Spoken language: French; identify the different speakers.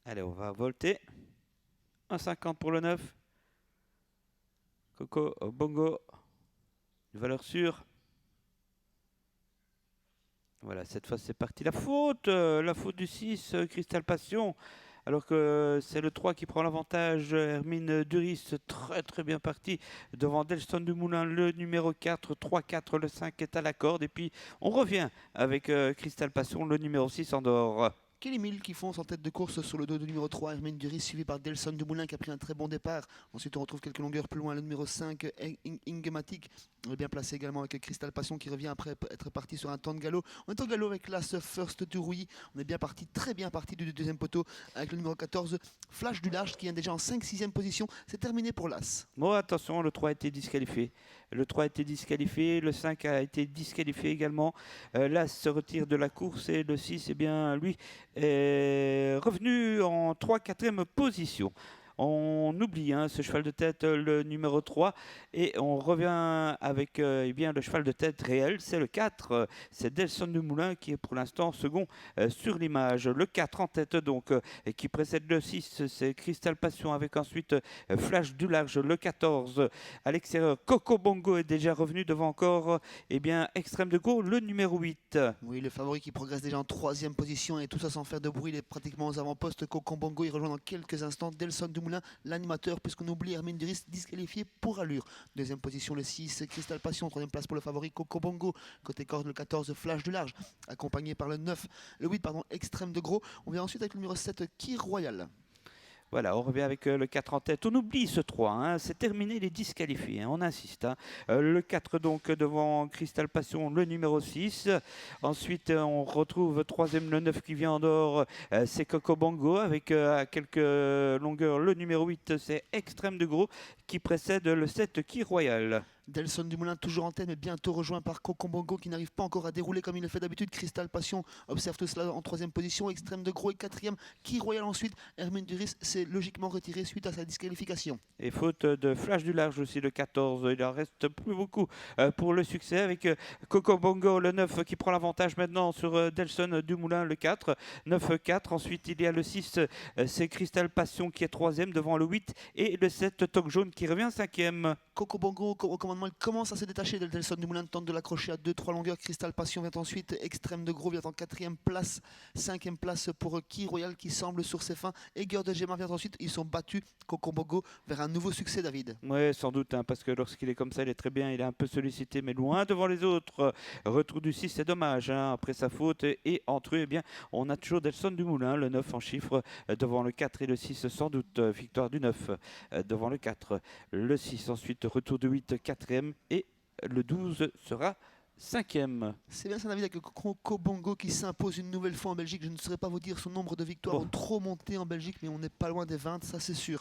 Speaker 1: Allez, on va volter. 1,50 pour le 9. Coco Bongo. Une valeur sûre. Voilà, cette fois c'est parti. La faute du 6, Crystal Passion. Alors que c'est le 3 qui prend l'avantage. Hermine Duris, très très bien parti. Devant Delson Dumoulin, le numéro 4. 3-4, le 5 est à la corde. Et puis on revient avec Crystal Passion, le numéro 6 en dehors.
Speaker 2: Kelly Mill qui fonce en tête de course sur le dos du numéro 3, Hermine Duris, suivi par Delson Dumoulin qui a pris un très bon départ. Ensuite, on retrouve quelques longueurs plus loin le numéro 5, Ingematic, bien placé également avec Crystal Passion qui revient après être parti sur un temps de galop. On est au galop avec l'As First du Rouilly. On est bien parti, très bien parti du deuxième poteau avec le numéro 14, Flash du Large qui est déjà en 5-6e position. C'est terminé pour l'As.
Speaker 1: Bon, attention, le 3 a été disqualifié. Le 3 a été disqualifié, le 5 a été disqualifié également. L'As se retire de la course et le 6, eh bien, lui, est revenu en 3-4e position. On oublie ce cheval de tête, le numéro 3, et on revient avec eh bien, le cheval de tête réel, c'est le 4, c'est Delson Dumoulin qui est pour l'instant second sur l'image. Le 4 en tête donc, et qui précède le 6, c'est Crystal Passion avec ensuite Flash du Large, le 14 à l'extérieur. Coco Bongo est déjà revenu devant encore eh bien, Extrême de Go, le numéro 8.
Speaker 2: Oui, le favori qui progresse déjà en 3e position et tout ça sans faire de bruit, il est pratiquement aux avant-postes. Bongo, il rejoint dans quelques instants Delson Dumoulin, l'animateur, puisqu'on oublie Hermine Duris, disqualifié pour allure. 2e position, le 6, Crystal Passion. 3e place pour le favori Coco Bongo. Côté corde, le 14, Flash du Large, accompagné par le 9, le 8, pardon, Extrême de Gros. On vient ensuite avec le numéro 7, Kir Royal.
Speaker 1: Voilà, on revient avec le 4 en tête. On oublie ce 3, c'est terminé, il est disqualifié, on insiste. Le 4 donc devant Crystal Passion, le numéro 6. Ensuite, on retrouve 3e le 9 qui vient en dehors, c'est Coco Bongo avec à quelques longueurs. Le numéro 8, c'est Extrême de Gros qui précède le 7 Key Royal.
Speaker 2: Delson Dumoulin toujours en tête, mais bientôt rejoint par Bongo qui n'arrive pas encore à dérouler comme il le fait d'habitude. Crystal Passion observe tout cela en 3e position. Extrême de Gros est 4e. Key Royal ensuite. Hermine Duris s'est logiquement retiré suite à sa disqualification.
Speaker 1: Et faute de Flash du Large aussi, le 14. Il en reste plus beaucoup pour le succès avec Coco Bongo, le 9 qui prend l'avantage maintenant sur Delson Dumoulin, le 4. 9-4. Ensuite, il y a le 6, c'est Crystal Passion qui est 3e devant le 8. Et le 7, Toc Jaune qui revient 5e.
Speaker 2: Coco Bongo au commandement, il commence à se détacher de Delson Dumoulin, tente de l'accrocher à 2-3 longueurs. Crystal Passion vient ensuite, Extrême de Gros vient en 4e place, 5e place pour Key Royal qui semble sur ses fins. Eger de Gemma vient ensuite, ils sont battus, Coco Bongo vers un nouveau succès, David.
Speaker 1: Oui, sans doute, parce que lorsqu'il est comme ça, il est très bien, il est un peu sollicité, mais loin devant les autres. Retour du 6, c'est dommage, après sa faute. Et entre eux, eh bien, on a toujours Delson Dumoulin, le 9 en chiffres, devant le 4 et le 6, sans doute. Victoire du 9 devant le 4. Le 6, ensuite, retour du 8, 4e. Et le 12 sera 5e.
Speaker 2: C'est bien ça, David, avec Coco Bongo qui s'impose une nouvelle fois en Belgique. Je ne saurais pas vous dire son nombre de victoires ont trop monté en Belgique, mais on n'est pas loin des 20, ça c'est sûr.